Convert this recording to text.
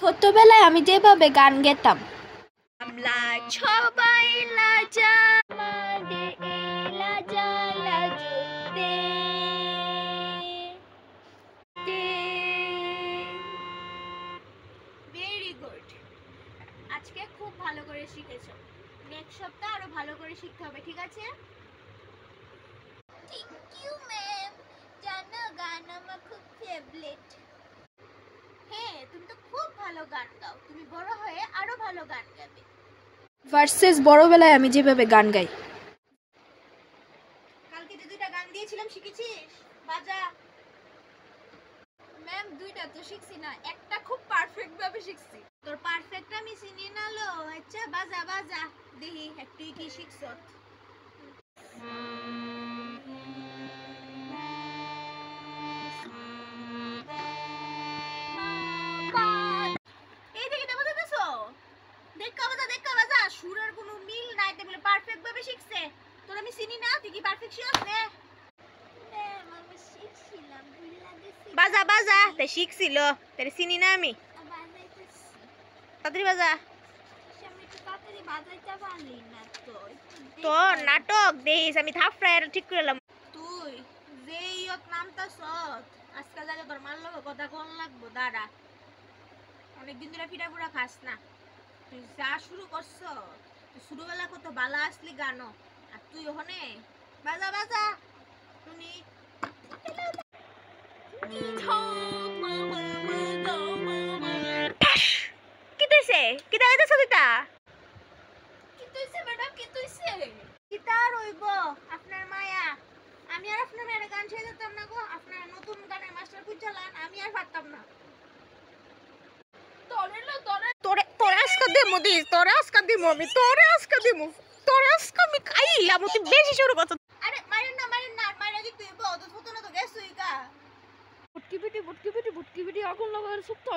ছোট্টবেলায় আমি যেভাবে গান গেতাম, আমরা সবাই লাজা আমাদের এই লাজা লাজুতে ভেরি গুড। আজকে খুব ভালো করে শিখেছো, নেক্সট সপ্তাহ আরো ভালো করে শিখতে হবে, ঠিক আছে? থ্যাংক ইউ ম্যাম, জানো গান আমার খুব ফেভারিট। হ্যাঁ, তুমি তো খুব ভালো গান গাও, তুমি বড় হয়ে আরো ভালো গান গাবে। ভার্সেস বড়বেলায় আমি যেভাবে গান গাই। কালকে যে দুইটা গান দিয়েছিলাম শিখেছিস? বাজা। ম্যাম দুইটা তো শিখছি না, একটা খুব পারফেক্ট ভাবে শিখছি। তোর পারফেক্ট আমি চিনি না লো। আচ্ছা বাজা বাজা দেখি একটু কি শিখছ। এই দেখি দেবো দেখছো, দেখা বাজা দেখা বাজা, সুরের কোনো মিল নাই, তে বলে পারফেক্ট ভাবে শিখছে। তোর আমি চিনি না, তুই কি পারফেক্ট শিখছ রে? বাজা বাজা, তে শিখছিল, তোর চিনি না আমি। তাড়াতাড়ি বাজা। তো নাটক দেখিস, আমি থাপ ফ্রায়ার ঠিক করলাম। তুই যে ইয়ত নামটা সৎ, আজকাল জায়গা তোর মার লোক কথা কোন লাগবো, দাঁড়া। অনেকদিন ধরে পিঠা পুরা খাস না, তুই যা শুরু করছ, তুই ছোটবেলা কত বালা আসলি গানো, আর তুই ওখানে বাজা বাজা শুনি। কি তুইছে কি দেখাইতেছ দুইটা? কি তুইছে ম্যাডাম, কি তুইছে? গিটার রইব আপনার মায়া, আমি আর আপনার মেয়ের গান ছেড়ে দিতাম না গো। আপনার নতুন গানের মাস্টার বুঝালান, আমি আর পারতাম না। তোরে লো তোরে তোরে তোরে আজকে দেমু দিস, তোরে আজকে দিমু আমি, তোরে আজকে দিমু, তোরে আজকে আমি খাইলাম। তুই বেশি শুরু করছ। আরে মারেন না মাইরা দিতে হইব, তো ফটো না তো গেছই গা। বুটকি বিটি আগুন লাগার সুপ্ত।